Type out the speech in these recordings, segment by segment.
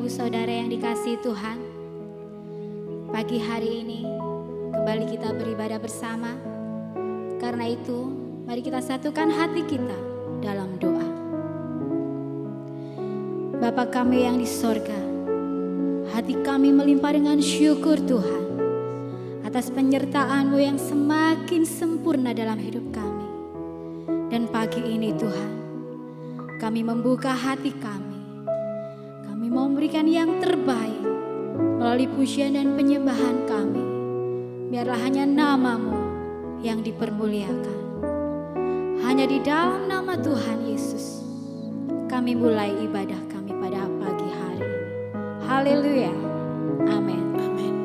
Ibu Saudara yang dikasihi Tuhan, pagi hari ini kembali kita beribadah bersama. Karena itu, mari kita satukan hati kita dalam doa. Bapa kami yang di sorga, hati kami melimpah dengan syukur Tuhan atas penyertaan-Mu yang semakin sempurna dalam hidup kami. Dan pagi ini Tuhan, kami membuka hati kami. Kami mau memberikan yang terbaik melalui pujian dan penyembahan kami. Biarlah hanya nama-Mu yang dipermuliakan. Hanya di dalam nama Tuhan Yesus kami mulai ibadah kami pada pagi hari ini. Haleluya. Amin. Amin.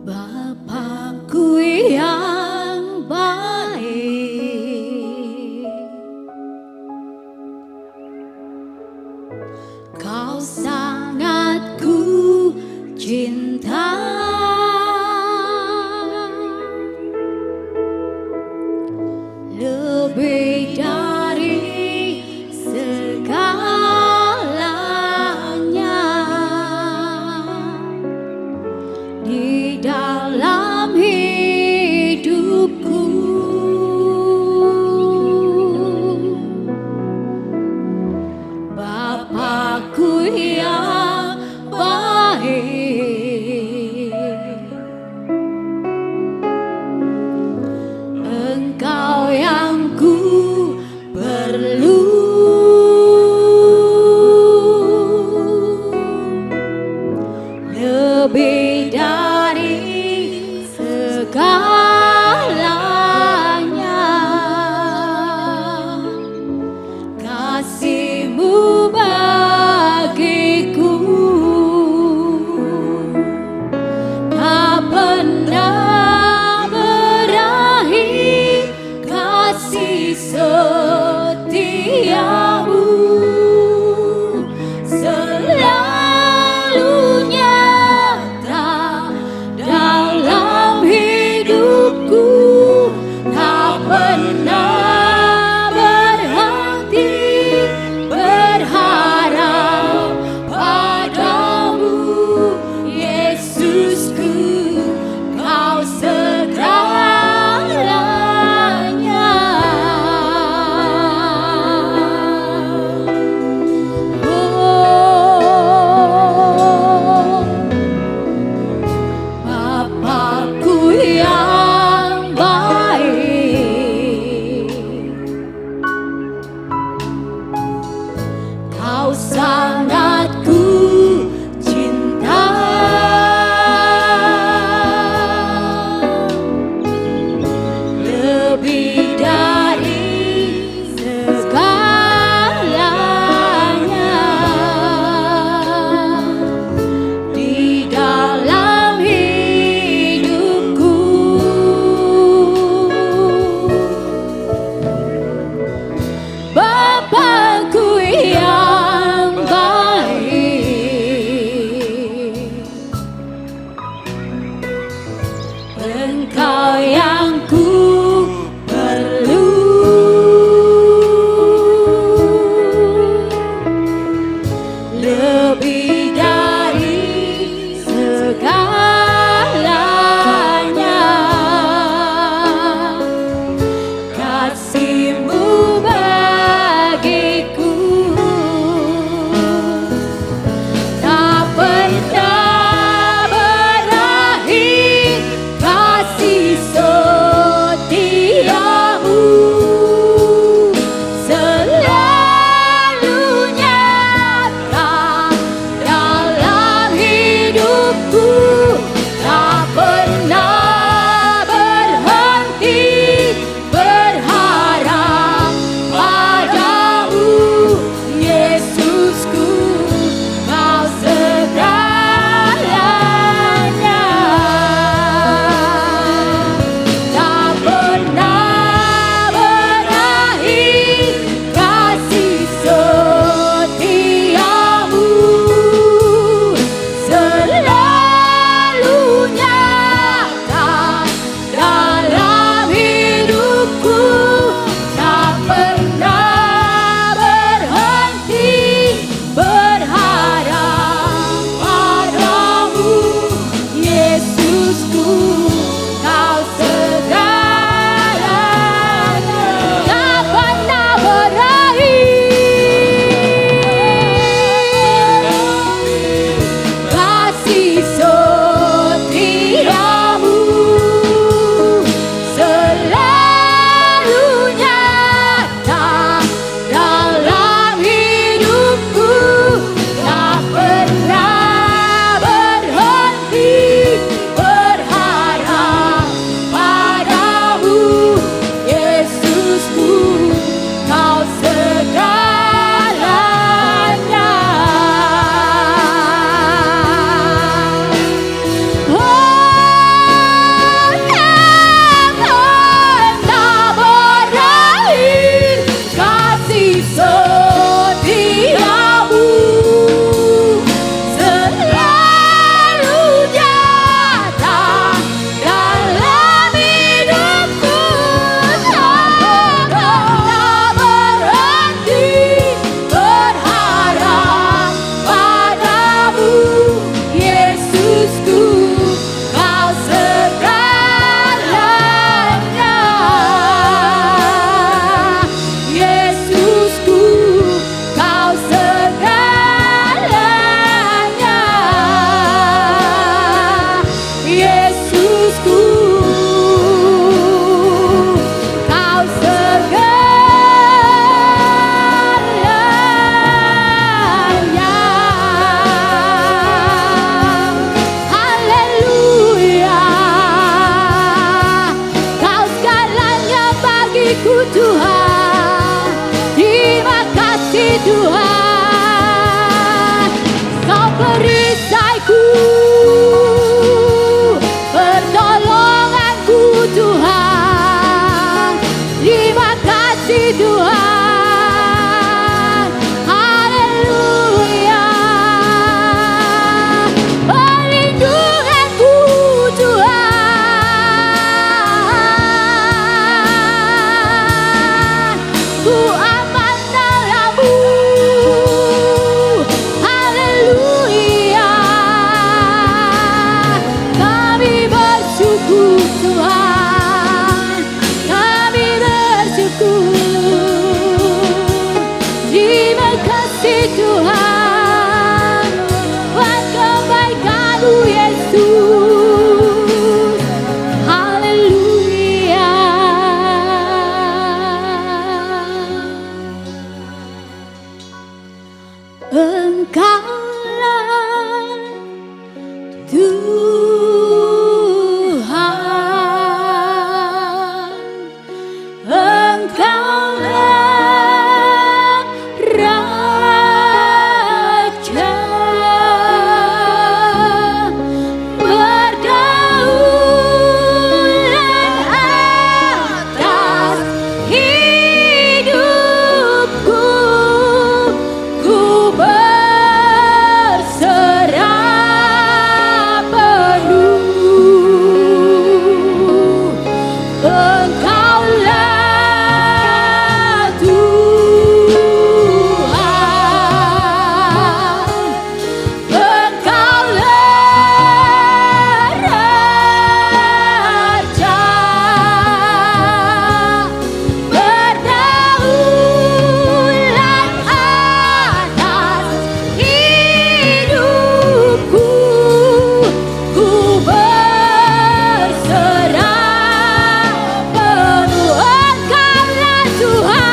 Bapakku yang baik, Kau sangat ku cinta, lebih dari segalanya. Di dalam hidupku, Bapakku yang baik, Engkau yang ku perlu, lebih dari segalanya. Kasih-Mu bagiku tak pernah berakhir, kasih setia-Mu selalu nyata dalam hidupku, tak pernah berhenti berharap padamu, Yesusku, Kau segalanya. Tuhan. Terima kasih Tuhan, Kau perisaiku, pertolonganku Tuhan. Terima kasih Tuhan, haleluya. Perlindunganku Tuhan, ku aman dalam-Mu, haleluya. Kami bersyukur Tuhan, kami bersyukur. Terima kasih Tuhan, buat kebaikan-Mu Yesus, haleluya. Engkaulah Tuhan, Engkaulah Raja, berdaulat atas hidupku. Ku berserah penuh. Engkaulah Tuhan, Engkaulah Raja, berdaulat atas hidupku. Ku berserah penuh. Engkaulah Tuhan,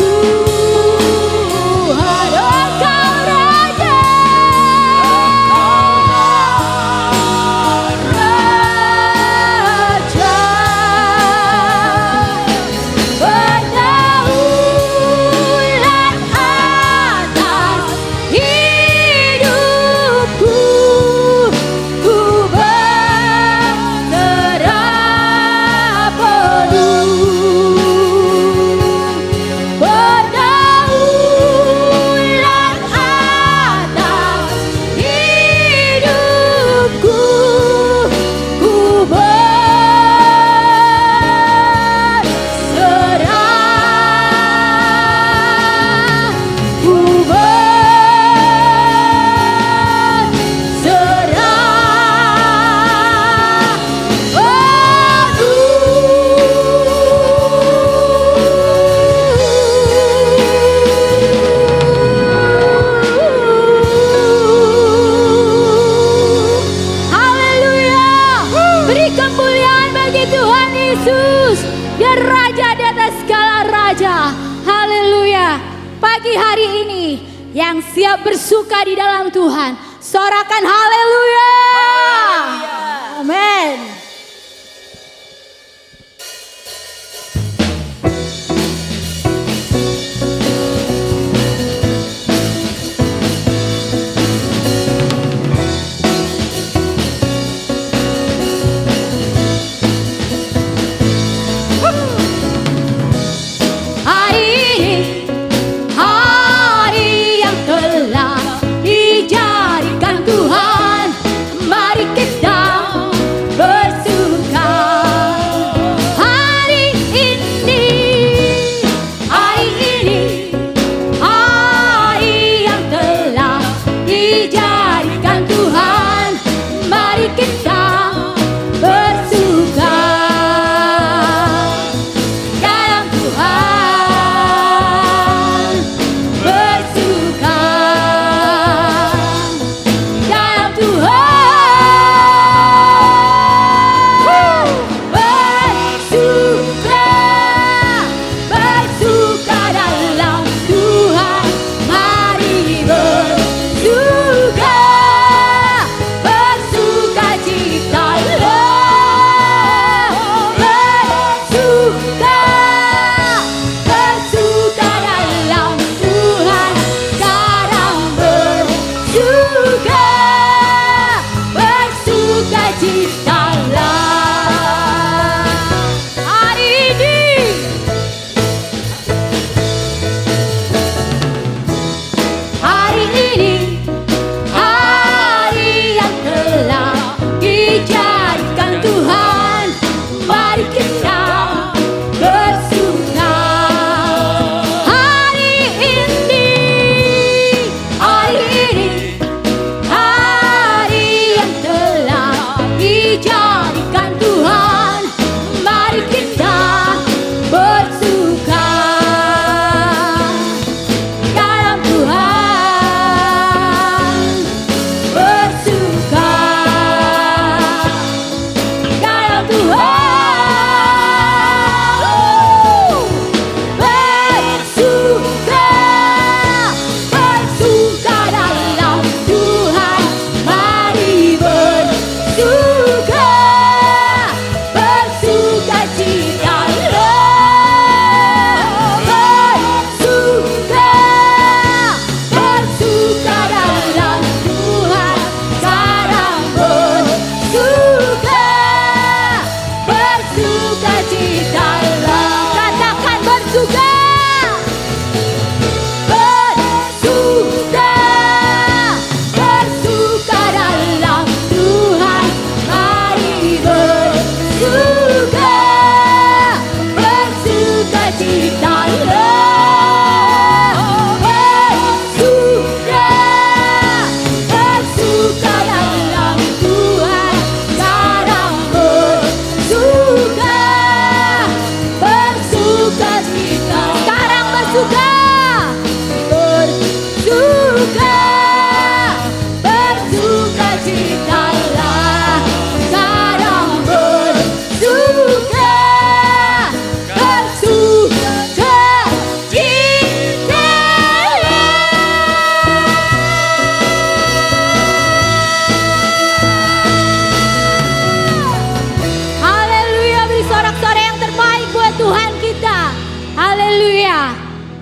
Tuhan, Engkau Raja, Raja, berdaulat atas hidupku. Ku berserah penuh. Berdaulat atas hidupku. Ku berserah, ku berserah penuh. Haleluya. Beri kemuliaan bagi Tuhan Yesus, Dia Raja di atas segala raja. Haleluya. Pagi hari ini yang siap bersuka di dalam Tuhan, sorakan haleluya. Amin. Hari ini hari yang telah dijadikan Tuhan. Mari kita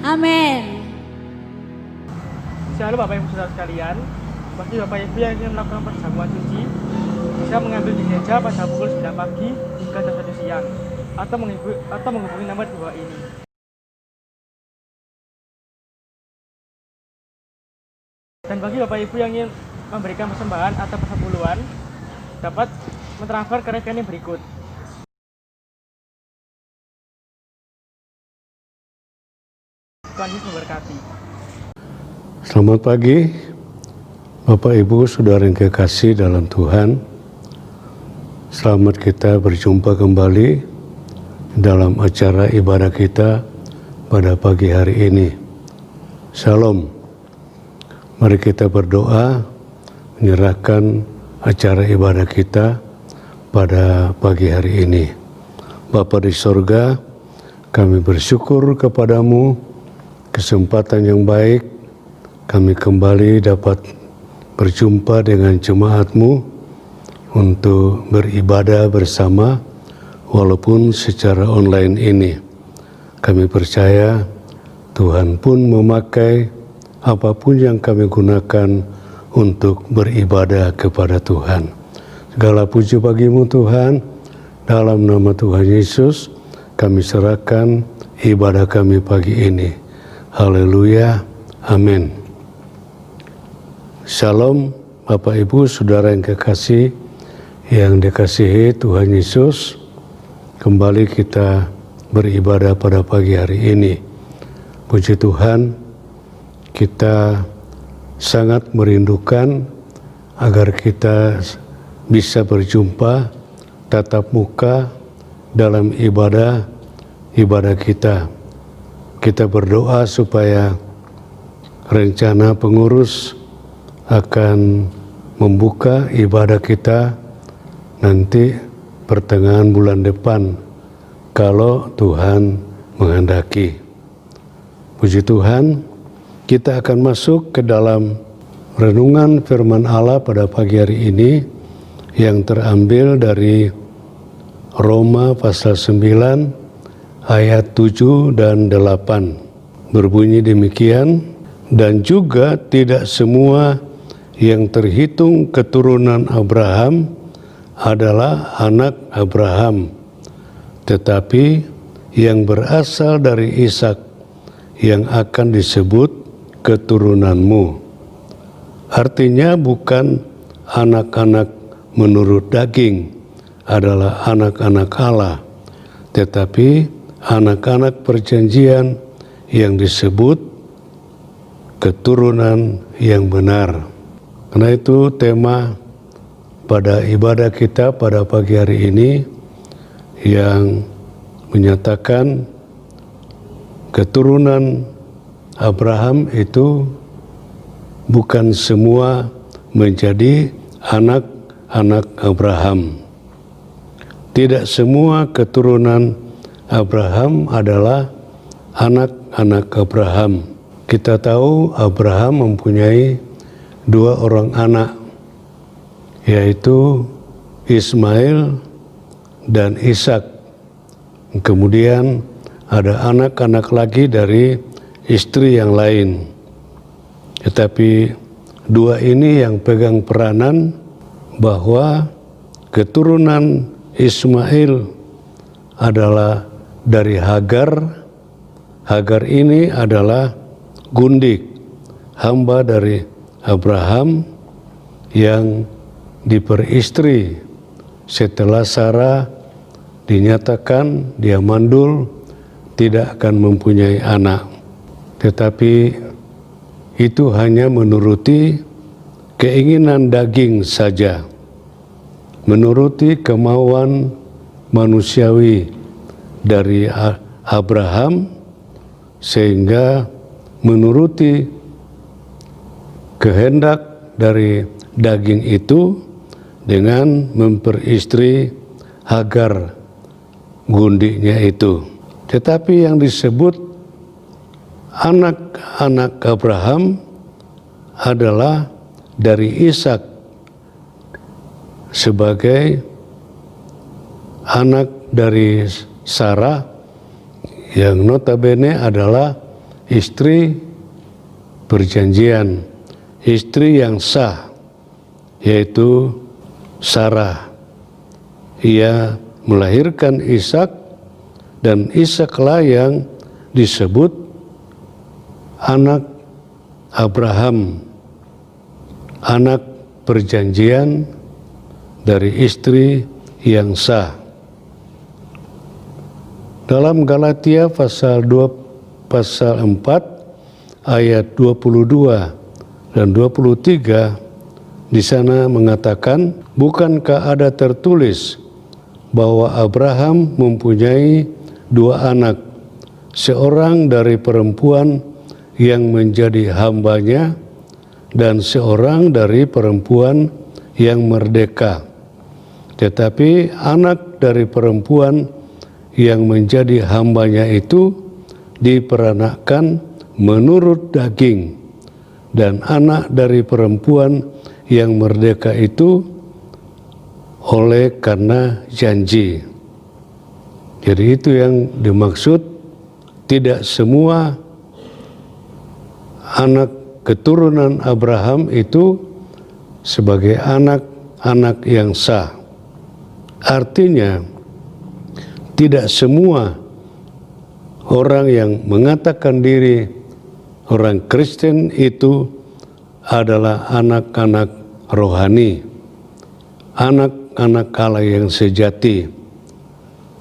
Amin. Shalom Bapak Ibu Saudara sekalian, bagi Bapak Ibu yang ingin melakukan perjamuan suci bisa mengambil di gereja pada pukul 9 pagi hingga jam 1 siang atau menghubungi nomor 2 ini. Dan bagi Bapak Ibu yang ingin memberikan persembahan atau persepuluhan dapat mentransfer ke rekening berikut. Tuhan Yesus memberkati. Selamat pagi, Bapak Ibu Saudara yang kekasih dalam Tuhan. Selamat kita berjumpa kembali dalam acara ibadah kita pada pagi hari ini. Shalom. Mari kita berdoa menyerahkan acara ibadah kita pada pagi hari ini. Bapa di sorga, kami bersyukur kepadamu kesempatan yang baik kami kembali dapat berjumpa dengan jemaat-Mu untuk beribadah bersama walaupun secara online ini. Kami percaya Tuhan pun memakai apapun yang kami gunakan untuk beribadah kepada Tuhan. Segala puji bagimu Tuhan, dalam nama Tuhan Yesus kami serahkan ibadah kami pagi ini. Haleluya, amin. Shalom Bapak Ibu Saudara yang kekasih, yang dikasihi Tuhan Yesus. Kembali kita beribadah pada pagi hari ini. Puji Tuhan, kita sangat merindukan agar kita bisa berjumpa tatap muka dalam ibadah kita. Kita berdoa supaya rencana pengurus akan membuka ibadah kita nanti pertengahan bulan depan kalau Tuhan menghendaki. Puji Tuhan, kita akan masuk ke dalam renungan firman Allah pada pagi hari ini yang terambil dari Roma pasal 9 ayat 7 dan 8. Berbunyi demikian, dan juga tidak semua yang terhitung keturunan Abraham adalah anak Abraham, tetapi yang berasal dari Ishak yang akan disebut keturunanmu. Artinya bukan anak-anak menurut daging adalah anak-anak Allah, tetapi anak-anak perjanjian yang disebut keturunan yang benar. Karena itu tema pada ibadah kita pada pagi hari ini yang menyatakan keturunan Abraham itu bukan semua menjadi anak-anak Abraham. Tidak semua keturunan Abraham adalah anak-anak Abraham. Kita tahu Abraham mempunyai 2 orang anak, yaitu Ismail dan Ishak. Kemudian ada anak-anak lagi dari istri yang lain. Tetapi 2 ini yang pegang peranan bahwa keturunan Ismail adalah dari Hagar. Hagar ini adalah gundik, hamba dari Abraham yang diperistri setelah Sarah dinyatakan dia mandul, tidak akan mempunyai anak. Tetapi itu hanya menuruti keinginan daging saja, menuruti kemauan manusiawi dari Abraham, sehingga menuruti kehendak dari daging itu dengan memperistri Hagar, gundiknya itu. Tetapi yang disebut anak-anak Abraham adalah dari Ishak sebagai anak dari Sarah yang notabene adalah istri perjanjian, istri yang sah, yaitu Sarah. Ia melahirkan Ishak, dan Ishaklah yang disebut anak Abraham, anak perjanjian dari istri yang sah. Dalam Galatia pasal 4 ayat 22 dan 23 di sana mengatakan, bukankah ada tertulis bahwa Abraham mempunyai 2 anak, seorang dari perempuan yang menjadi hambanya dan seorang dari perempuan yang merdeka. Tetapi anak dari perempuan yang menjadi hambanya itu diperanakkan menurut daging, dan anak dari perempuan yang merdeka itu oleh karena janji. Jadi itu yang dimaksud, tidak semua anak keturunan Abraham itu sebagai anak-anak yang sah. Artinya tidak semua orang yang mengatakan diri orang Kristen itu adalah anak-anak rohani, anak-anak Allah yang sejati.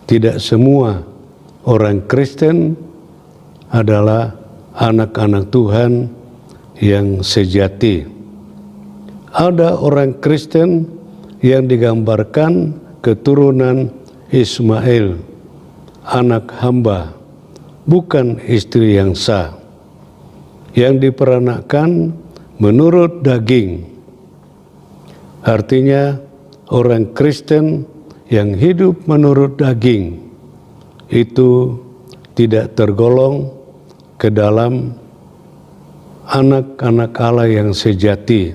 Tidak semua orang Kristen adalah anak-anak Tuhan yang sejati. Ada orang Kristen yang digambarkan keturunan Ismail, anak hamba, bukan istri yang sah, yang diperanakkan menurut daging. Artinya orang Kristen yang hidup menurut daging itu tidak tergolong ke dalam anak-anak Allah yang sejati.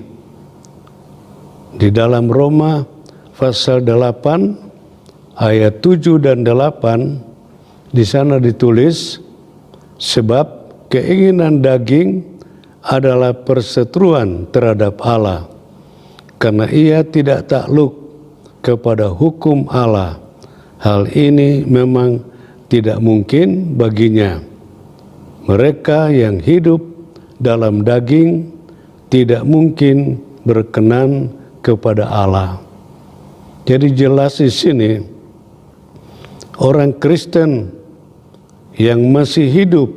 Di dalam Roma pasal 8 ayat 7 dan 8 di sana ditulis, sebab keinginan daging adalah perseteruan terhadap Allah, karena ia tidak takluk kepada hukum Allah. Hal ini memang tidak mungkin baginya. Mereka yang hidup dalam daging tidak mungkin berkenan kepada Allah. Jadi jelas di sini orang Kristen yang masih hidup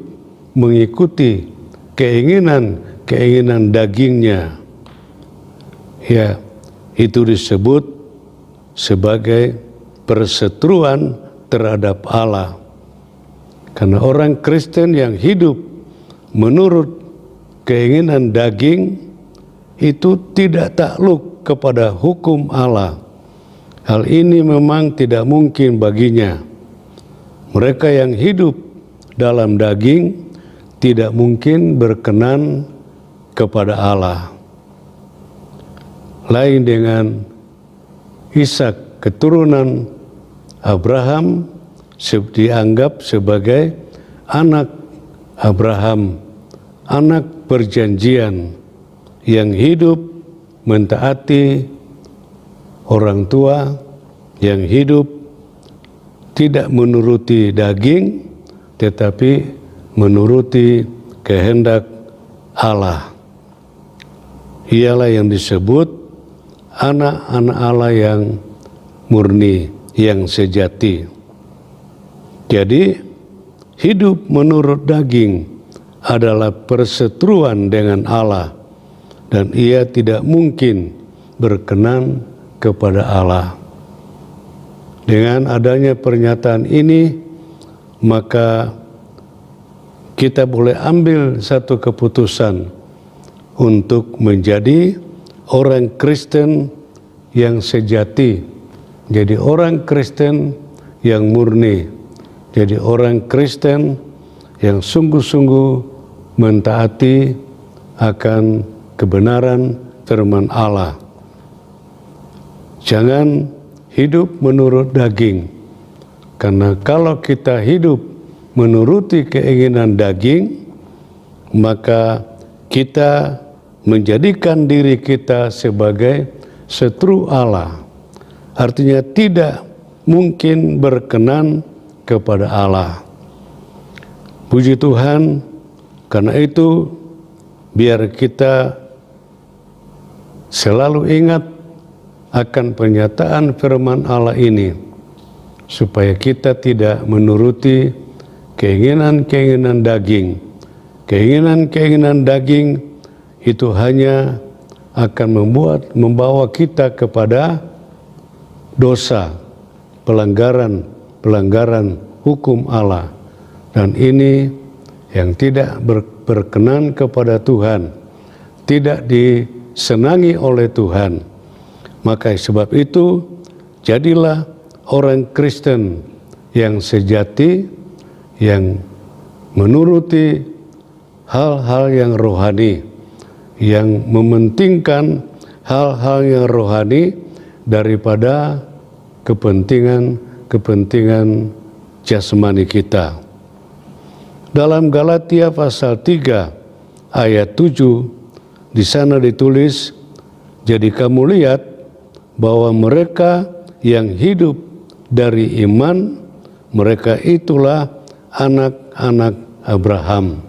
mengikuti keinginan dagingnya, ya, itu disebut sebagai perseteruan terhadap Allah. Karena orang Kristen yang hidup menurut keinginan daging itu tidak takluk kepada hukum Allah. Hal ini memang tidak mungkin baginya. Mereka yang hidup dalam daging tidak mungkin berkenan kepada Allah. Lain dengan Ishak, keturunan Abraham, dianggap sebagai anak Abraham, anak perjanjian yang hidup mentaati orang tua, yang hidup tidak menuruti daging tetapi menuruti kehendak Allah. Ialah yang disebut anak-anak Allah yang murni, yang sejati. Jadi hidup menurut daging adalah perseteruan dengan Allah, dan ia tidak mungkin berkenan kepada Allah. Dengan adanya pernyataan ini, maka kita boleh ambil satu keputusan untuk menjadi orang Kristen yang sejati, jadi orang Kristen yang murni, jadi orang Kristen yang sungguh-sungguh mentaati akan kebenaran firman Allah. Jangan hidup menurut daging, karena kalau kita hidup menuruti keinginan daging, maka kita menjadikan diri kita sebagai setru Allah. Artinya tidak mungkin berkenan kepada Allah. Puji Tuhan, karena itu biar kita selalu ingat akan pernyataan firman Allah ini, supaya kita tidak menuruti keinginan-keinginan daging. Keinginan-keinginan daging itu hanya akan membawa kita kepada dosa, pelanggaran hukum Allah. Dan ini yang tidak berkenan kepada Tuhan, tidak disenangi oleh Tuhan. Maka sebab itu, jadilah orang Kristen yang sejati, yang menuruti hal-hal yang rohani, yang mementingkan hal-hal yang rohani daripada kepentingan jasmani kita. Dalam Galatia pasal 3 ayat 7, di sana ditulis, jadi kamu lihat bahwa mereka yang hidup dari iman, mereka itulah anak-anak Abraham.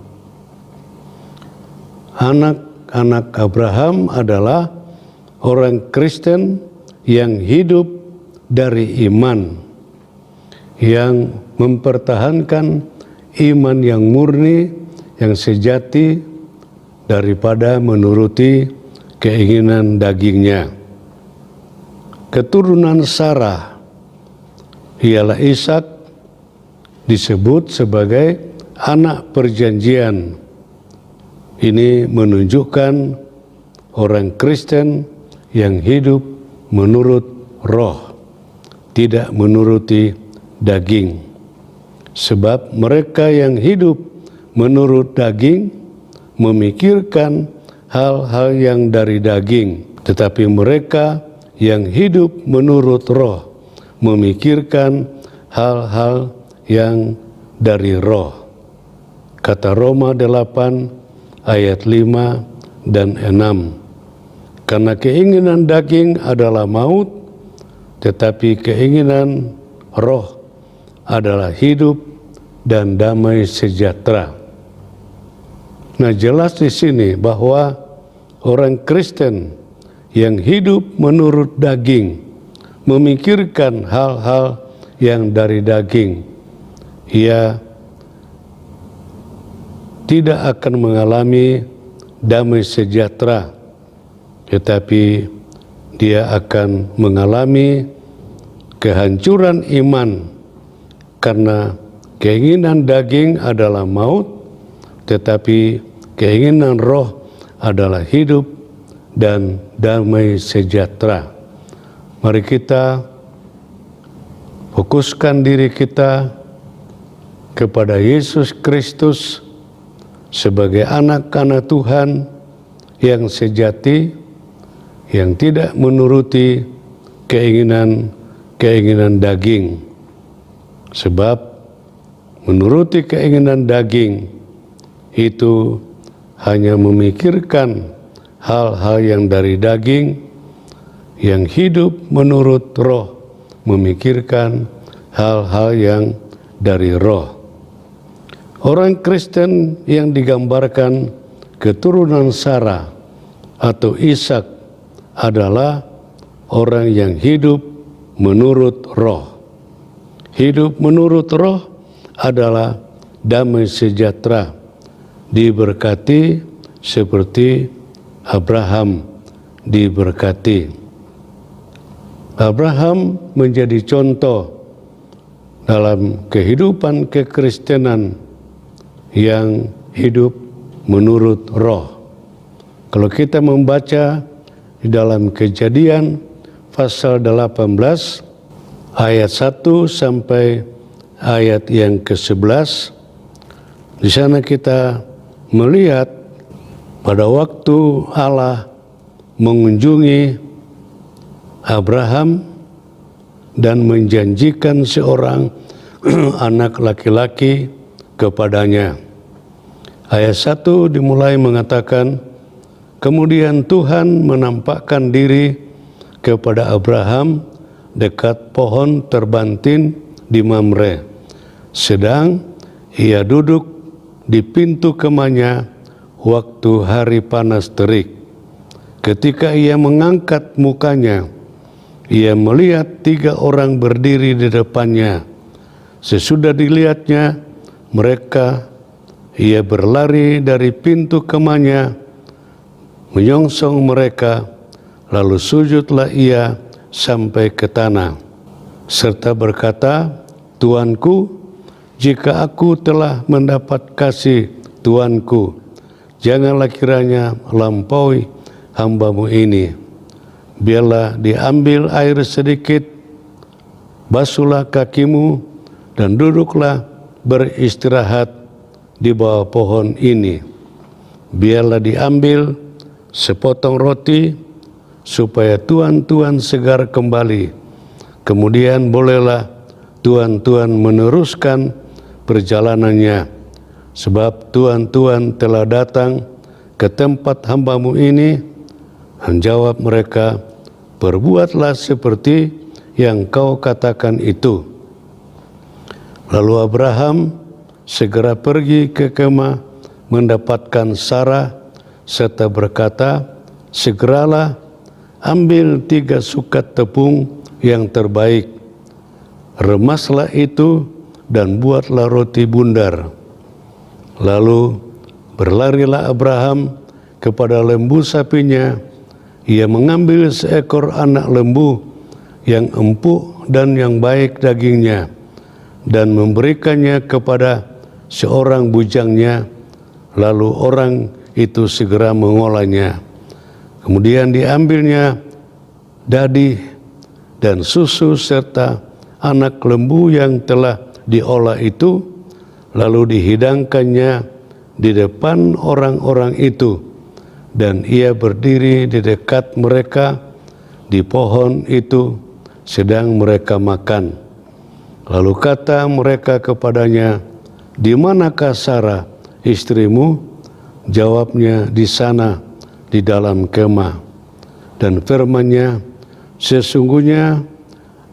Anak-anak Abraham adalah orang Kristen yang hidup dari iman, yang mempertahankan iman yang murni, yang sejati daripada menuruti keinginan dagingnya. Keturunan Sarah ialah Ishak, disebut sebagai anak perjanjian. Ini menunjukkan orang Kristen yang hidup menurut roh, tidak menuruti daging. Sebab mereka yang hidup menurut daging memikirkan hal-hal yang dari daging, tetapi mereka yang hidup menurut roh memikirkan hal-hal yang dari roh. Kata Roma 8 ayat 5 dan 6. Karena keinginan daging adalah maut, tetapi keinginan roh adalah hidup dan damai sejahtera. Nah, jelas di sini bahwa orang Kristen yang hidup menurut daging memikirkan hal-hal yang dari daging, ia tidak akan mengalami damai sejahtera, tetapi dia akan mengalami kehancuran iman, karena keinginan daging adalah maut, tetapi keinginan roh adalah hidup dan damai sejahtera. Mari kita fokuskan diri kita kepada Yesus Kristus sebagai anak-anak Tuhan yang sejati, yang tidak menuruti keinginan daging. Sebab menuruti keinginan daging itu hanya memikirkan hal-hal yang dari daging, yang hidup menurut roh memikirkan hal-hal yang dari roh. Orang Kristen yang digambarkan keturunan Sarah atau Ishak adalah orang yang hidup menurut roh. Hidup menurut roh adalah damai sejahtera, diberkati seperti Abraham diberkati. Abraham menjadi contoh dalam kehidupan kekristenan yang hidup menurut roh. Kalau kita membaca di dalam Kejadian pasal 18 ayat 1 sampai ayat yang ke-11, di sana kita melihat pada waktu Allah mengunjungi Abraham dan menjanjikan seorang anak laki-laki kepadanya. Ayat 1 dimulai mengatakan, kemudian Tuhan menampakkan diri kepada Abraham dekat pohon terbantin di Mamre, sedang ia duduk di pintu kemahnya waktu hari panas terik. Ketika ia mengangkat mukanya, ia melihat 3 orang berdiri di depannya. Sesudah dilihatnya mereka, ia berlari dari pintu kemahnya, menyongsong mereka, lalu sujudlah ia sampai ke tanah, serta berkata, Tuanku, jika aku telah mendapat kasih Tuanku, janganlah kiranya melampaui hamba-Mu ini. Biarlah diambil air sedikit, basuhlah kakimu, dan duduklah beristirahat di bawah pohon ini. Biarlah diambil sepotong roti, supaya tuan-tuan segar kembali. Kemudian bolehlah tuan-tuan meneruskan perjalanannya, sebab tuan-tuan telah datang ke tempat hamba-Mu ini. Menjawab mereka, perbuatlah seperti yang kau katakan itu. Lalu Abraham segera pergi ke kemah mendapatkan Sarah, serta berkata, segeralah ambil 3 sukat tepung yang terbaik, remaslah itu dan buatlah roti bundar. Lalu berlarilah Abraham kepada lembu sapinya. Ia mengambil seekor anak lembu yang empuk dan yang baik dagingnya, dan memberikannya kepada seorang bujangnya. Lalu orang itu segera mengolahnya. Kemudian diambilnya dadi dan susu serta anak lembu yang telah diolah itu, lalu dihidangkannya di depan orang-orang itu, dan ia berdiri di dekat mereka di pohon itu sedang mereka makan. Lalu kata mereka kepadanya, di manakah Sarah istrimu? Jawabnya, di sana, di dalam kemah. Dan firman-Nya, sesungguhnya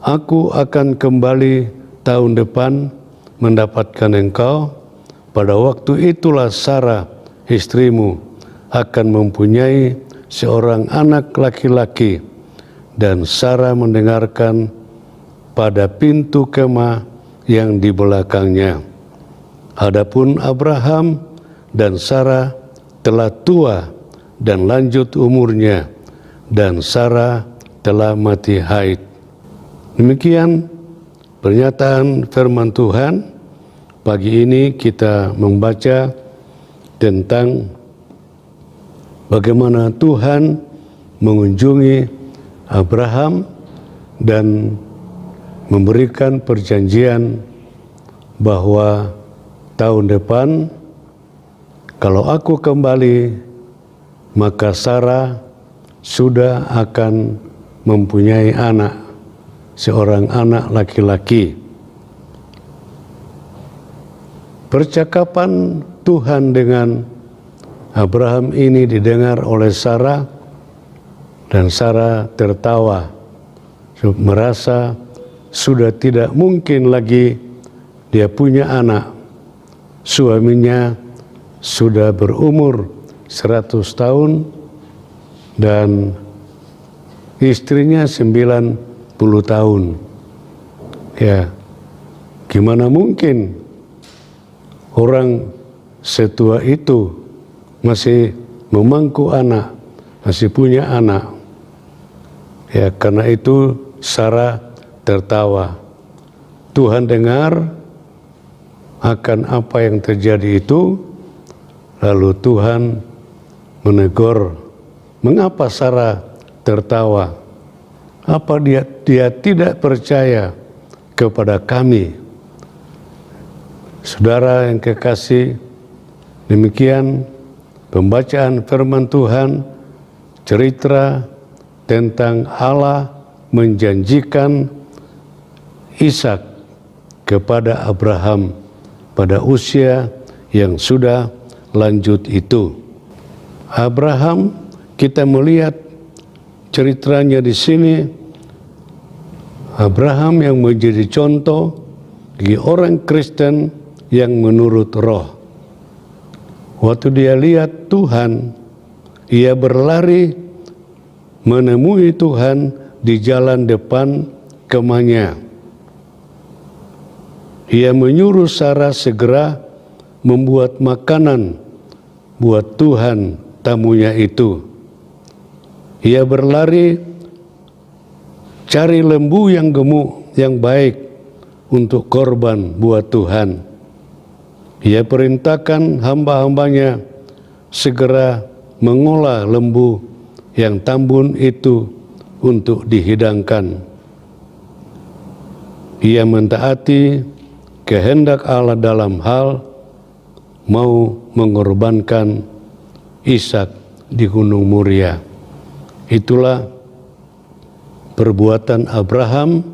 aku akan kembali tahun depan mendapatkan engkau. Pada waktu itulah Sarah istrimu akan mempunyai seorang anak laki-laki. Dan Sarah mendengarkan pada pintu kemah yang di belakangnya. Adapun Abraham dan Sarah telah tua dan lanjut umurnya, dan Sarah telah mati haid. Demikian pernyataan firman Tuhan. Pagi ini kita membaca tentang bagaimana Tuhan mengunjungi Abraham dan memberikan perjanjian bahwa tahun depan kalau aku kembali, maka Sarah sudah akan mempunyai anak, seorang anak laki-laki. Percakapan Tuhan dengan Abraham ini didengar oleh Sarah, dan Sarah tertawa, merasa sudah tidak mungkin lagi dia punya anak. Suaminya sudah berumur 100 tahun dan istrinya 90 tahun. Ya, gimana mungkin orang setua itu masih memangku anak, masih punya anak. Ya, karena itu Sarah tertawa. Tuhan dengar akan apa yang terjadi itu, lalu Tuhan menegur, mengapa Sarah tertawa? Apa dia tidak percaya kepada kami? Saudara yang kekasih, demikian pembacaan firman Tuhan, cerita tentang Allah menjanjikan Ishak kepada Abraham pada usia yang sudah lanjut itu. Abraham, kita melihat ceritanya di sini. Abraham yang menjadi contoh bagi orang Kristen yang menurut roh. Waktu dia lihat Tuhan, ia berlari menemui Tuhan di jalan depan kemahnya. Ia menyuruh Sarah segera membuat makanan buat Tuhan tamunya itu. Ia berlari cari lembu yang gemuk, yang baik untuk korban buat Tuhan. Ia perintahkan hamba-hambanya segera mengolah lembu yang tambun itu untuk dihidangkan. Ia mentaati kehendak Allah dalam hal mau mengorbankan Ishak di Gunung Moria. Itulah perbuatan Abraham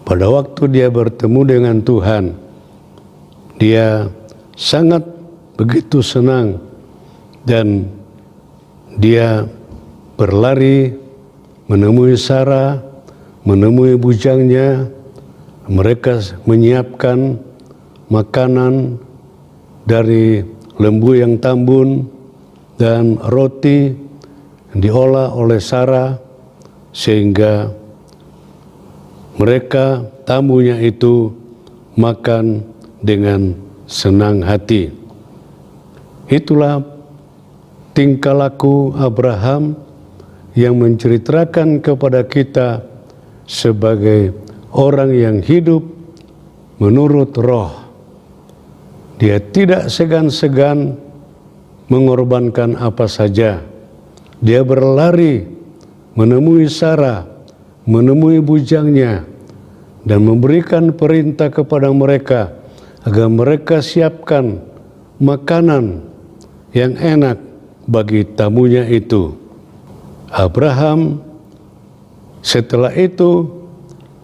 pada waktu dia bertemu dengan Tuhan. Dia sangat begitu senang dan dia berlari menemui Sarah, menemui bujangnya. Mereka menyiapkan makanan dari lembu yang tambun dan roti diolah oleh Sarah, sehingga mereka tamunya itu makan dengan senang hati. Itulah tingkah laku Abraham yang menceritakan kepada kita sebagai orang yang hidup menurut roh. Dia tidak segan-segan mengorbankan apa saja. Dia berlari menemui Sarah, menemui bujangnya, dan memberikan perintah kepada mereka agar mereka siapkan makanan yang enak bagi tamunya itu. Abraham setelah itu,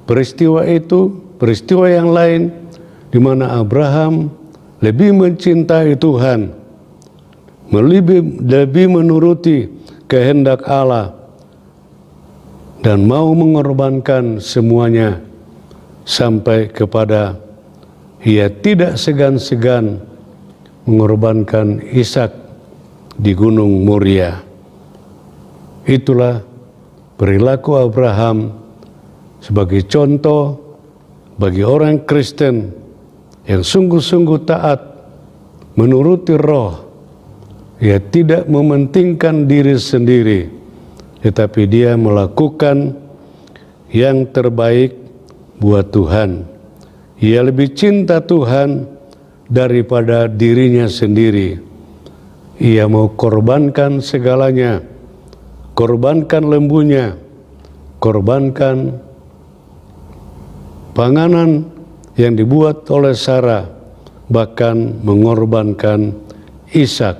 peristiwa yang lain di mana Abraham lebih mencintai Tuhan, lebih menuruti kehendak Allah dan mau mengorbankan semuanya sampai kepada ia tidak segan-segan mengorbankan Ishak di Gunung Moria. Itulah perilaku Abraham sebagai contoh bagi orang Kristen yang sungguh-sungguh taat menuruti roh. Ia tidak mementingkan diri sendiri, tetapi dia melakukan yang terbaik buat Tuhan. Ia lebih cinta Tuhan daripada dirinya sendiri. Ia mau korbankan segalanya, korbankan lembunya, korbankan panganan yang dibuat oleh Sarah, bahkan mengorbankan Ishak,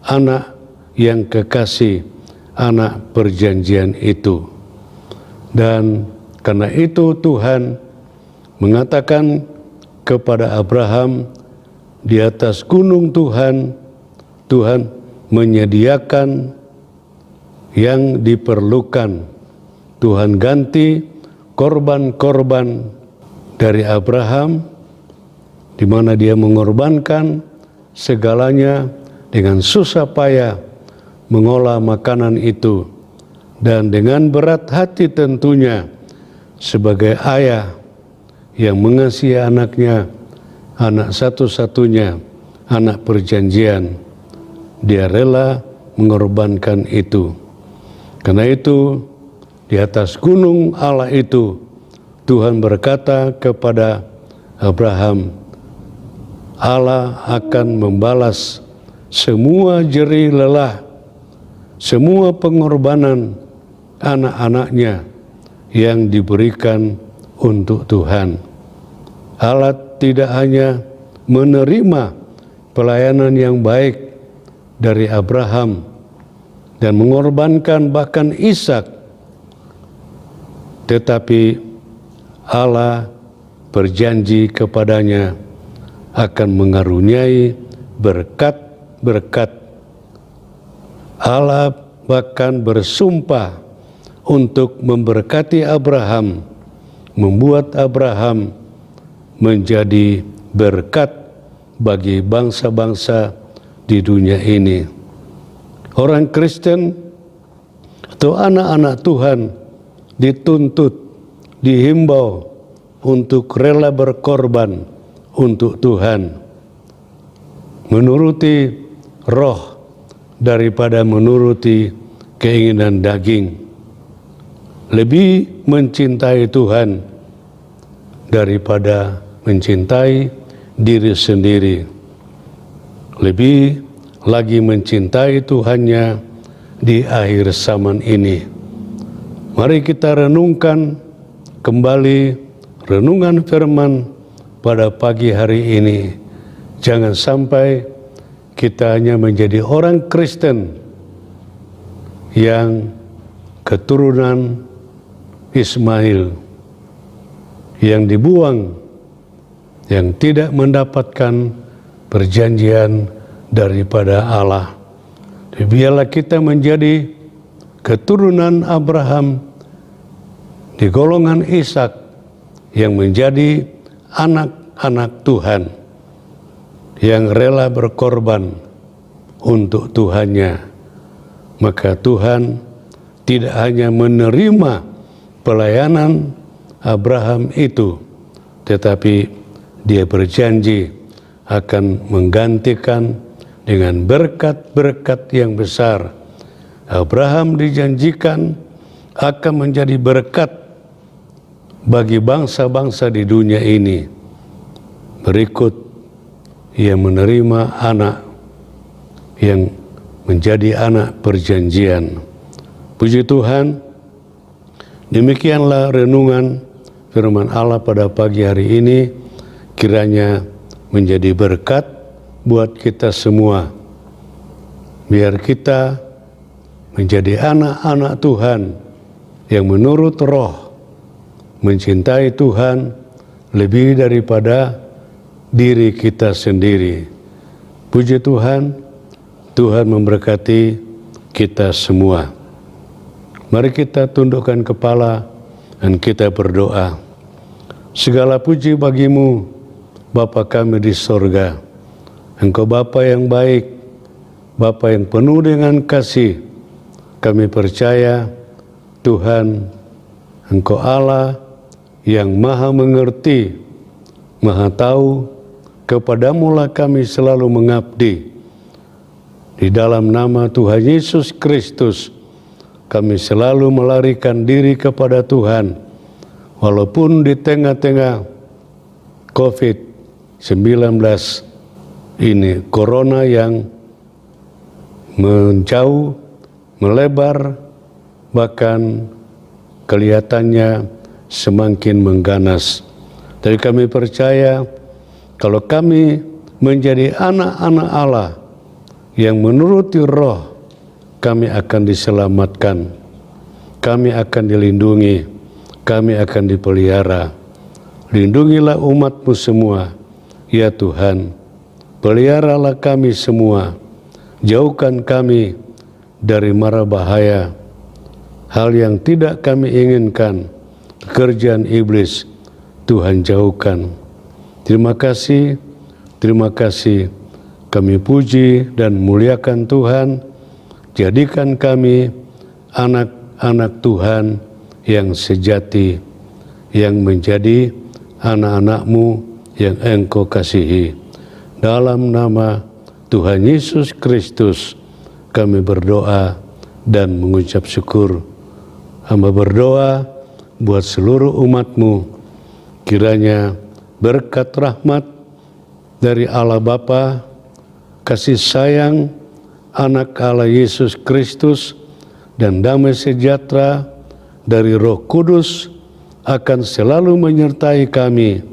anak yang kekasih, anak perjanjian itu. Dan karena itu Tuhan mengatakan kepada Abraham, di atas gunung Tuhan menyediakan yang diperlukan. Tuhan ganti korban-korban dari Abraham, di mana dia mengorbankan segalanya dengan susah payah mengolah makanan itu, dan dengan berat hati tentunya sebagai ayah yang mengasihi anaknya, anak satu-satunya, anak perjanjian. Dia rela mengorbankan itu. Karena itu di atas gunung Allah itu Tuhan berkata kepada Abraham, Allah akan membalas semua jerih lelah, semua pengorbanan anak-anaknya yang diberikan untuk Tuhan. Allah tidak hanya menerima pelayanan yang baik dari Abraham dan mengorbankan bahkan Ishak, tetapi Allah berjanji kepadanya akan mengaruniai berkat-berkat. Allah bahkan bersumpah untuk memberkati Abraham, membuat Abraham menjadi berkat bagi bangsa-bangsa di dunia ini. Orang Kristen atau anak-anak Tuhan dituntut, dihimbau untuk rela berkorban untuk Tuhan, menuruti roh daripada menuruti keinginan daging, lebih mencintai Tuhan daripada mencintai diri sendiri, lebih lagi mencintai Tuhannya di akhir zaman ini. Mari kita renungkan kembali renungan firman pada pagi hari ini. Jangan sampai kita hanya menjadi orang Kristen yang keturunan Ismail, yang dibuang, yang tidak mendapatkan perjanjian daripada Allah. Biarlah kita menjadi keturunan Abraham di golongan Ishak yang menjadi anak-anak Tuhan, yang rela berkorban untuk Tuhannya. Maka Tuhan tidak hanya menerima pelayanan Abraham itu, tetapi Dia berjanji akan menggantikan dengan berkat-berkat yang besar. Abraham dijanjikan akan menjadi berkat bagi bangsa-bangsa di dunia ini. Berikut ia menerima anak yang menjadi anak perjanjian. Puji Tuhan, demikianlah renungan firman Allah pada pagi hari ini. Kiranya menjadi berkat buat kita semua. Biar kita menjadi anak-anak Tuhan yang menurut roh mencintai Tuhan lebih daripada diri kita sendiri. Puji Tuhan, Tuhan memberkati kita semua. Mari kita tundukkan kepala dan kita berdoa. Segala puji bagimu, Bapa kami di sorga. Engkau Bapa yang baik, Bapa yang penuh dengan kasih. Kami percaya Tuhan, Engkau Allah yang maha mengerti, maha tahu. Kepadamulah kami selalu mengabdi. Di dalam nama Tuhan Yesus Kristus, kami selalu melarikan diri kepada Tuhan. Walaupun di tengah-tengah COVID-19 ini, corona yang menjauh, melebar, bahkan kelihatannya semakin mengganas. Tapi kami percaya kalau kami menjadi anak-anak Allah yang menuruti roh, kami akan diselamatkan, kami akan dilindungi, kami akan dipelihara. Lindungilah umat-Mu semua, ya Tuhan. Peliharalah kami semua, jauhkan kami dari mara bahaya, hal yang tidak kami inginkan, pekerjaan iblis, Tuhan jauhkan. Terima kasih kami puji dan muliakan Tuhan. Jadikan kami anak-anak Tuhan yang sejati, yang menjadi anak-anak-Mu yang Engkau kasihi. Dalam nama Tuhan Yesus Kristus kami berdoa dan mengucap syukur. Hamba berdoa buat seluruh umat-Mu, kiranya berkat rahmat dari Allah Bapa, kasih sayang anak Allah Yesus Kristus, dan damai sejahtera dari Roh Kudus akan selalu menyertai kami,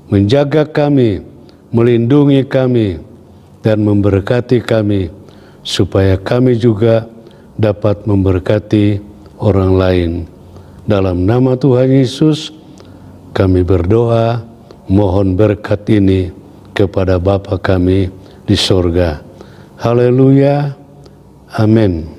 menjaga kami, melindungi kami, dan memberkati kami, supaya kami juga dapat memberkati orang lain. Dalam nama Tuhan Yesus kami berdoa, mohon berkat ini kepada Bapa kami di sorga. Haleluya, amin.